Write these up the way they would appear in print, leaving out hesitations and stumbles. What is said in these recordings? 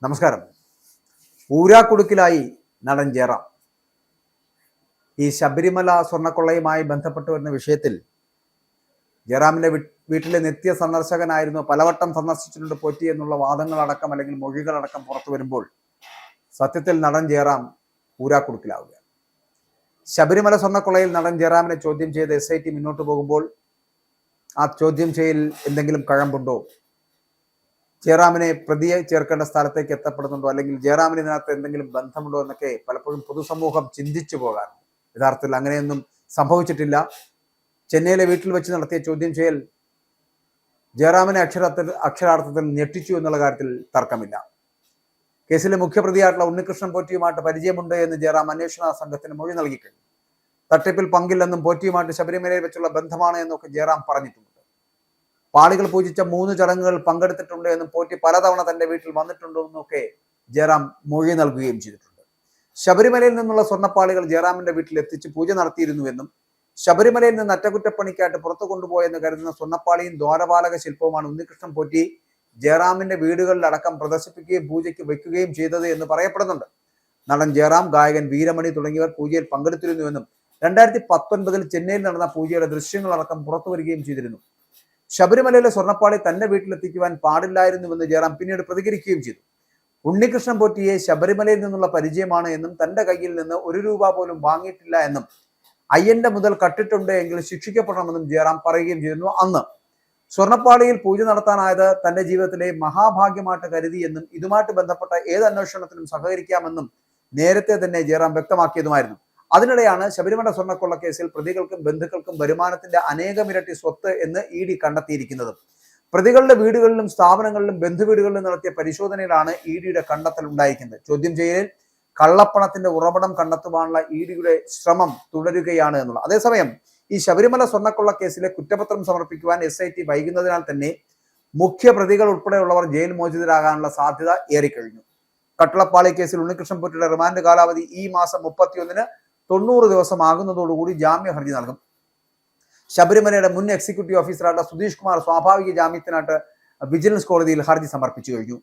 നമസ്കാരം. ഊരാക്കുടുക്കിലായി നടൻ ജയറാം. ഈ ശബരിമല സ്വർണ്ണക്കൊള്ളയുമായി ബന്ധപ്പെട്ട് വരുന്ന വിഷയത്തിൽ ജയറാമിന്റെ വീട്ടിലെ നിത്യ സന്ദർശകനായിരുന്നു, പലവട്ടം സന്ദർശിച്ചിട്ടുണ്ട് പോറ്റി എന്നുള്ള വാദങ്ങളടക്കം അല്ലെങ്കിൽ മൊഴികളടക്കം പുറത്തു വരുമ്പോൾ സത്യത്തിൽ നടൻ ജയറാം ഊരാക്കുടുക്കിലാവുകയാണ്. ശബരിമല സ്വർണ്ണക്കൊള്ളയിൽ നടൻ ജയറാമിനെ ചോദ്യം ചെയ്ത് SIT മുന്നോട്ട് പോകുമ്പോൾ ആ ചോദ്യം ചെയ്യൽ എന്തെങ്കിലും കഴമ്പുണ്ടോ, ജയറാമിനെ പ്രതിയെ ചേർക്കേണ്ട സ്ഥലത്തേക്ക് എത്തപ്പെടുന്നുണ്ടോ, അല്ലെങ്കിൽ ജയറാമിന് ഇതിനകത്ത് എന്തെങ്കിലും ബന്ധമുണ്ടോ എന്നൊക്കെ പലപ്പോഴും പൊതുസമൂഹം ചിന്തിച്ചു പോകാറുണ്ട്. യഥാർത്ഥത്തിൽ അങ്ങനെയൊന്നും സംഭവിച്ചിട്ടില്ല. ചെന്നൈയിലെ വീട്ടിൽ വെച്ച് നടത്തിയ ചോദ്യം ചെയ്യൽ ജയറാമിനെ അക്ഷരാർത്ഥത്തിൽ ഞെട്ടിച്ചു എന്നുള്ള കാര്യത്തിൽ തർക്കമില്ല. കേസിലെ മുഖ്യപ്രതിയായിട്ടുള്ള ഉണ്ണികൃഷ്ണൻ പോറ്റിയുമായിട്ട് പരിചയമുണ്ട് എന്ന് ജയറാം അന്വേഷണ സംഘത്തിന് മൊഴി നൽകിക്കഴിഞ്ഞു. തട്ടിപ്പിൽ പങ്കില്ലെന്നും പോറ്റിയുമായിട്ട് ശബരിമലയിൽ വെച്ചുള്ള ബന്ധമാണ് എന്നൊക്കെ ജയറാം പറഞ്ഞിട്ടുണ്ട്. പാളികൾ പൂജിച്ച 3 ചടങ്ങുകൾ പങ്കെടുത്തിട്ടുണ്ട് എന്നും പോറ്റി പലതവണ തന്റെ വീട്ടിൽ വന്നിട്ടുണ്ടോ എന്നൊക്കെ ജയറാം മൊഴി നൽകുകയും ചെയ്തിട്ടുണ്ട്. ശബരിമലയിൽ നിന്നുള്ള സ്വർണ്ണപ്പാളികൾ ജയറാമിന്റെ വീട്ടിൽ എത്തിച്ച് പൂജ നടത്തിയിരുന്നുവെന്നും ശബരിമലയിൽ നിന്ന് അറ്റകുറ്റപ്പണിക്കായിട്ട് പുറത്തു കൊണ്ടുപോയെന്ന് കരുതുന്ന സ്വർണ്ണപ്പാളിയും ദ്വാരപാലക ശില്പവുമാണ് ഉണ്ണികൃഷ്ണൻ പോറ്റി ജയറാമിന്റെ വീടുകളിലടക്കം പ്രദർശിപ്പിക്കുകയും പൂജയ്ക്ക് വയ്ക്കുകയും ചെയ്തത് എന്ന് പറയപ്പെടുന്നുണ്ട്. നടൻ ജയറാം, ഗായകൻ വീരമണി തുടങ്ങിയവർ പൂജയിൽ പങ്കെടുത്തിരുന്നുവെന്നും 2019 ചെന്നൈയിൽ നടന്ന പൂജയുടെ ദൃശ്യങ്ങളടക്കം പുറത്തു വരികയും ചെയ്തിരുന്നു. ശബരിമലയിലെ സ്വർണ്ണപ്പാളി തന്റെ വീട്ടിലെത്തിക്കുവാൻ പാടില്ലായിരുന്നുവെന്ന് ജയറാം പിന്നീട് പ്രതികരിക്കുകയും ചെയ്തു. ഉണ്ണികൃഷ്ണൻ പോറ്റിയെ ശബരിമലയിൽ നിന്നുള്ള പരിചയമാണ് എന്നും തന്റെ കയ്യിൽ നിന്ന് 1 രൂപ പോലും വാങ്ങിയിട്ടില്ല എന്നും അയ്യന്റെ മുതൽ കട്ടിട്ടുണ്ട് എങ്കിൽ ശിക്ഷിക്കപ്പെടണമെന്നും ജയറാം പറയുകയും ചെയ്തിരുന്നു. അന്ന് സ്വർണ്ണപ്പാളിയിൽ പൂജ നടത്താനായത് തന്റെ ജീവിതത്തിലെ മഹാഭാഗ്യമായിട്ട് കരുതിയെന്നും ഇതുമായിട്ട് ബന്ധപ്പെട്ട ഏത് അന്വേഷണത്തിനും സഹകരിക്കാമെന്നും നേരത്തെ തന്നെ ജയറാം വ്യക്തമാക്കിയതുമായിരുന്നു. അതിനിടെയാണ് ശബരിമല സ്വർണ്ണക്കൊള്ള കേസിൽ പ്രതികൾക്കും ബന്ധുക്കൾക്കും വരുമാനത്തിന്റെ അനേകമിരട്ടി സ്വത്ത് എന്ന് ED കണ്ടെത്തിയിരിക്കുന്നത്. പ്രതികളുടെ വീടുകളിലും സ്ഥാപനങ്ങളിലും ബന്ധുവീടുകളിലും നടത്തിയ പരിശോധനയിലാണ് EDയുടെ കണ്ടെത്തൽ ഉണ്ടായിരിക്കുന്നത്. ചോദ്യം ചെയ്യലിൽ കള്ളപ്പണത്തിന്റെ ഉറവിടം കണ്ടെത്തുവാനുള്ള EDയുടെ ശ്രമം തുടരുകയാണ് എന്നുള്ള. അതേസമയം ഈ ശബരിമല സ്വർണ്ണക്കൊള്ള കേസിലെ കുറ്റപത്രം സമർപ്പിക്കുവാൻ SIT വൈകുന്നതിനാൽ തന്നെ മുഖ്യ പ്രതികൾ ഉൾപ്പെടെയുള്ളവർ ജയിൽ മോചിതരാകാനുള്ള സാധ്യത ഏറിക്കഴിഞ്ഞു. കട്ടളപ്പാളി കേസിൽ ഉണ്ണികൃഷ്ണൻ പോറ്റിയുടെ റിമാൻഡ് കാലാവധി ഈ മാസം 31-ന് 90 ദിവസം ആകുന്നതോടുകൂടി ജാമ്യ ഹർജി നൽകും. ശബരിമലയുടെ മുൻ എക്സിക്യൂട്ടീവ് ഓഫീസറായിട്ട് സുധീഷ് കുമാർ സ്വാഭാവിക ജാമ്യത്തിനായിട്ട് വിജിലൻസ് കോടതിയിൽ ഹർജി സമർപ്പിച്ചു കഴിഞ്ഞു.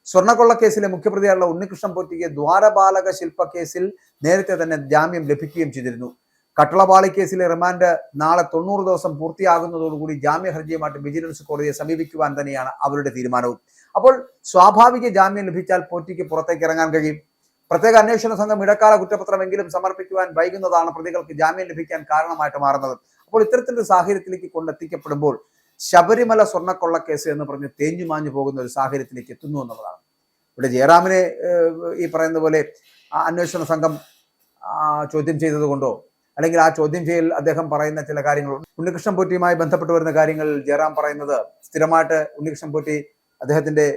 സ്വർണ്ണക്കൊള്ള കേസിലെ മുഖ്യപ്രതിയായുള്ള ഉണ്ണികൃഷ്ണൻ പോറ്റിക്ക് ദ്വാരപാലക ശില്പ കേസിൽ നേരത്തെ തന്നെ ജാമ്യം ലഭിക്കുകയും ചെയ്തിരുന്നു. കട്ടളപാളി കേസിലെ റിമാൻഡ് നാളെ 90 ദിവസം പൂർത്തിയാകുന്നതോടുകൂടി ജാമ്യ ഹർജിയുമായിട്ട് വിജിലൻസ് കോടതിയെ സമീപിക്കുവാൻ തന്നെയാണ് അവരുടെ തീരുമാനവും. അപ്പോൾ സ്വാഭാവിക ജാമ്യം ലഭിച്ചാൽ പോറ്റിക്ക് പുറത്തേക്ക് ഇറങ്ങാൻ കഴിയും. പ്രത്യേക അന്വേഷണ സംഘം ഇടക്കാല കുറ്റപത്രമെങ്കിലും സമർപ്പിക്കുവാൻ വൈകുന്നതാണ് പ്രതികൾക്ക് ജാമ്യം ലഭിക്കാൻ കാരണമായിട്ട് മാറുന്നത്. അപ്പോൾ ഇത്തരത്തിലൊരു സാഹചര്യത്തിലേക്ക് കൊണ്ടെത്തിക്കപ്പെടുമ്പോൾ ശബരിമല സ്വർണ്ണക്കൊള്ള കേസ് എന്ന് പറഞ്ഞ് തേഞ്ഞുമാഞ്ഞു പോകുന്ന ഒരു സാഹചര്യത്തിലേക്ക് എത്തുന്നു എന്നുള്ളതാണ്. ഇവിടെ ജയറാമിനെ ഈ പറയുന്ന പോലെ അന്വേഷണ സംഘം ചോദ്യം ചെയ്തത് കൊണ്ടോ അല്ലെങ്കിൽ ആ ചോദ്യം ചെയ്യൽ അദ്ദേഹം പറയുന്ന ചില കാര്യങ്ങളുണ്ട്. ഉണ്ണികൃഷ്ണൻ പോറ്റിയുമായി ബന്ധപ്പെട്ട് വരുന്ന കാര്യങ്ങൾ ജയറാം പറയുന്നത് സ്ഥിരമായിട്ട് ഉണ്ണികൃഷ്ണൻ പോറ്റി അദ്ദേഹത്തിന്റെ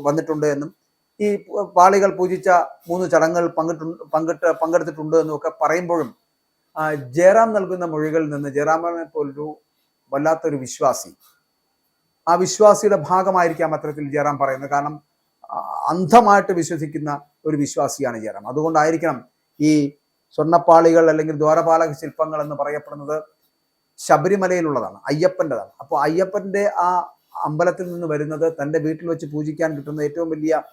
വന്നിട്ടുണ്ട് എന്നും ഈ പാളികൾ പൂജിച്ച 3 ചടങ്ങുകൾ പങ്കെടുത്തിട്ടുണ്ട് എന്നൊക്കെ പറയുമ്പോഴും ജയറാം നൽകുന്ന മൊഴികളിൽ നിന്ന് ജയറാമിനെ പോലൊരു വല്ലാത്തൊരു വിശ്വാസി, ആ വിശ്വാസിയുടെ ഭാഗമായിരിക്കാം അത്തരത്തിൽ ജയറാം പറയുന്നത്. കാരണം അന്ധമായിട്ട് വിശ്വസിക്കുന്ന ഒരു വിശ്വാസിയാണ് ജയറാം. അതുകൊണ്ടായിരിക്കണം ഈ സ്വർണ്ണപ്പാളികൾ അല്ലെങ്കിൽ ദ്വാരപാലക ശില്പങ്ങൾ എന്ന് പറയപ്പെടുന്നത് ശബരിമലയിലുള്ളതാണ്, അയ്യപ്പൻ്റെതാണ്. അപ്പോൾ അയ്യപ്പന്റെ ആ അമ്പലത്തിൽ നിന്ന് വരുന്നത് തൻ്റെ വീട്ടിൽ വെച്ച് പൂജിക്കാൻ കിട്ടുന്ന ഏറ്റവും വലിയ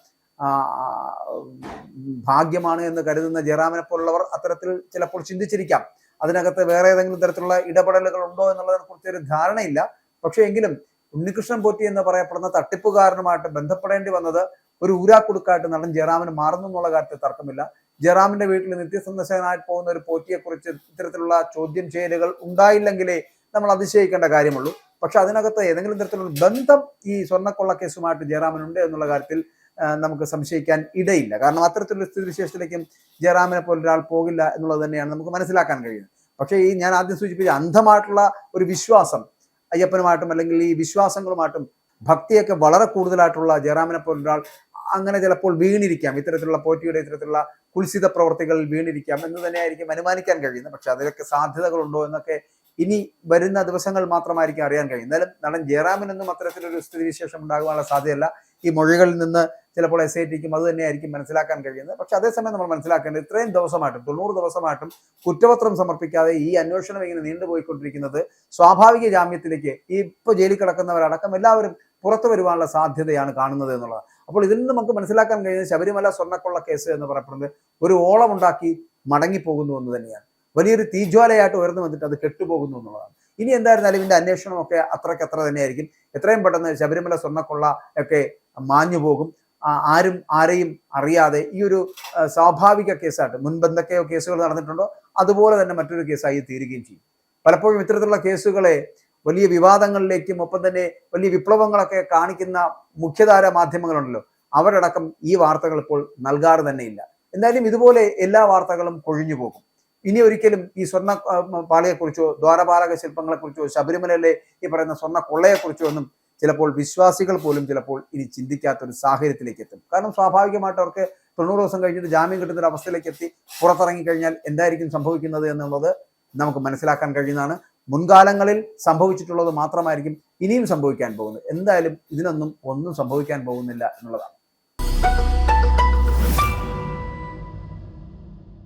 ഭാഗ്യമാണ് എന്ന് കരുതുന്ന ജയറാമിനെ പോലുള്ളവർ അത്തരത്തിൽ ചിലപ്പോൾ ചിന്തിച്ചിരിക്കാം. അതിനകത്ത് വേറെ ഏതെങ്കിലും തരത്തിലുള്ള ഇടപെടലുകൾ ഉണ്ടോ എന്നുള്ളതിനെ കുറിച്ച് ഒരു ധാരണയില്ല. പക്ഷേ എങ്കിലും ഉണ്ണികൃഷ്ണൻ പോറ്റി എന്ന് പറയപ്പെടുന്ന തട്ടിപ്പുകാരനുമായിട്ട് ബന്ധപ്പെടേണ്ടി വന്നത് ഒരു ഊരാക്കുടുക്കായിട്ട് നടൻ ജയറാമിന് മാറുന്നു എന്നുള്ള കാര്യത്തിൽ തർക്കമില്ല. ജയറാമിന്റെ വീട്ടിൽ നിത്യസന്ദർശകനായിട്ട് പോകുന്ന ഒരു പോറ്റിയെ കുറിച്ച് ഇത്തരത്തിലുള്ള ചോദ്യം ചെയ്യലുകൾ ഉണ്ടായില്ലെങ്കിലേ നമ്മൾ അതിശയിക്കേണ്ട കാര്യമുള്ളൂ. പക്ഷെ അതിനകത്ത് ഏതെങ്കിലും തരത്തിലുള്ള ബന്ധം ഈ സ്വർണ്ണക്കൊള്ള കേസുമായിട്ട് ജയറാമിനുണ്ട് എന്നുള്ള കാര്യത്തിൽ നമുക്ക് സംശയിക്കാൻ ഇടയില്ല. കാരണം അത്തരത്തിലുള്ള സ്ഥിതിവിശേഷത്തിലേക്കും ജയറാമിനെ പോലെ ഒരാൾ പോകില്ല എന്നുള്ളത് തന്നെയാണ് നമുക്ക് മനസ്സിലാക്കാൻ കഴിയുന്നത്. പക്ഷേ ഈ ഞാൻ ആദ്യം സൂചിപ്പിച്ച അന്ധമായിട്ടുള്ള ഒരു വിശ്വാസം അയ്യപ്പനുമായിട്ടും അല്ലെങ്കിൽ ഈ വിശ്വാസങ്ങളുമായിട്ടും ഭക്തിയൊക്കെ വളരെ കൂടുതലായിട്ടുള്ള ജയറാമിനെ പോലെ ഒരാൾ അങ്ങനെ ചിലപ്പോൾ വീണിരിക്കാം, ഇത്തരത്തിലുള്ള പോറ്റിയുടെ ഇത്തരത്തിലുള്ള കുൽസിത പ്രവർത്തികളിൽ വീണിരിക്കാം എന്ന് തന്നെയായിരിക്കും അനുമാനിക്കാൻ കഴിയുന്നത്. പക്ഷെ അതിലൊക്കെ സാധ്യതകളുണ്ടോ എന്നൊക്കെ ഇനി വരുന്ന ദിവസങ്ങൾ മാത്രമായിരിക്കും അറിയാൻ കഴിയും. എന്നാലും നടൻ ജയറാമിനൊന്നും അത്തരത്തിലൊരു സ്ഥിതിവിശേഷം ഉണ്ടാകാനുള്ള സാധ്യതയല്ല. ഈ മൊഴികളിൽ നിന്ന് ചിലപ്പോൾ SITക്കും അത് തന്നെയായിരിക്കും മനസ്സിലാക്കാൻ കഴിയുന്നത്. പക്ഷെ അതേസമയം നമ്മൾ മനസ്സിലാക്കേണ്ടത് ഇത്രയും ദിവസമായിട്ടും 90 ദിവസമായിട്ടും കുറ്റപത്രം സമർപ്പിക്കാതെ ഈ അന്വേഷണം ഇങ്ങനെ നീണ്ടുപോയിക്കൊണ്ടിരിക്കുന്നത് സ്വാഭാവിക ജാമ്യത്തിലേക്ക് ഈ ഇപ്പോൾ ജയിലിൽ കിടക്കുന്നവരടക്കം എല്ലാവരും പുറത്തു വരുവാനുള്ള സാധ്യതയാണ് കാണുന്നത് എന്നുള്ളത്. അപ്പോൾ ഇതിൽ നിന്ന് നമുക്ക് മനസ്സിലാക്കാൻ കഴിയുന്നത് ശബരിമല സ്വർണ്ണക്കൊള്ള കേസ് എന്ന് പറയപ്പെടുന്നത് ഒരു ഓളമുണ്ടാക്കി മടങ്ങിപ്പോകുന്നു എന്ന് തന്നെയാണ്. വലിയൊരു തീജ്വാലയായിട്ട് ഉയർന്നു വന്നിട്ട് അത് കെട്ടുപോകുന്നു എന്നുള്ളതാണ്. ഇനി എന്തായിരുന്നാലും ഇതിന്റെ അന്വേഷണമൊക്കെ അത്രയ്ക്കത്ര തന്നെയായിരിക്കും. എത്രയും പെട്ടെന്ന് ശബരിമല സ്വർണ്ണക്കൊള്ള ഒക്കെ മാഞ്ഞു പോകും. ആരും ആരെയും അറിയാതെ ഈ ഒരു സ്വാഭാവിക കേസായിട്ട് മുൻപ് എന്തൊക്കെയോ കേസുകൾ നടന്നിട്ടുണ്ടോ അതുപോലെ തന്നെ മറ്റൊരു കേസായി തീരുകയും ചെയ്യും. പലപ്പോഴും ഇത്തരത്തിലുള്ള കേസുകളെ വലിയ വിവാദങ്ങളിലേക്കും ഒപ്പം തന്നെ വലിയ വിപ്ലവങ്ങളൊക്കെ കാണിക്കുന്ന മുഖ്യധാര മാധ്യമങ്ങളുണ്ടല്ലോ, അവരടക്കം ഈ വാർത്തകൾ ഇപ്പോൾ നൽകാറ് തന്നെയില്ല. എന്തായാലും ഇതുപോലെ എല്ലാ വാർത്തകളും കൊഴിഞ്ഞു പോകും. ഇനി ഒരിക്കലും ഈ സ്വർണ്ണ പാളിയെക്കുറിച്ചോ ദ്വാരപാലക ശില്പങ്ങളെക്കുറിച്ചോ ശബരിമലയിലെ ഈ പറയുന്ന സ്വർണ്ണ കൊള്ളയെക്കുറിച്ചോ ഒന്നും ചിലപ്പോൾ വിശ്വാസികൾ പോലും ചിലപ്പോൾ ഇനി ചിന്തിക്കാത്തൊരു സാഹചര്യത്തിലേക്ക് എത്തും. കാരണം സ്വാഭാവികമായിട്ട് അവർക്ക് 90 ദിവസം കഴിഞ്ഞിട്ട് ജാമ്യം കിട്ടുന്ന ഒരു അവസ്ഥയിലേക്ക് എത്തി പുറത്തിറങ്ങിക്കഴിഞ്ഞാൽ എന്തായിരിക്കും സംഭവിക്കുന്നത് എന്നുള്ളത് നമുക്ക് മനസ്സിലാക്കാൻ കഴിയുന്നതാണ്. മുൻകാലങ്ങളിൽ സംഭവിച്ചിട്ടുള്ളത് മാത്രമായിരിക്കും ഇനിയും സംഭവിക്കാൻ പോകുന്നത്. എന്തായാലും ഇതിനൊന്നും ഒന്നും സംഭവിക്കാൻ പോകുന്നില്ല എന്നുള്ളതാണ്.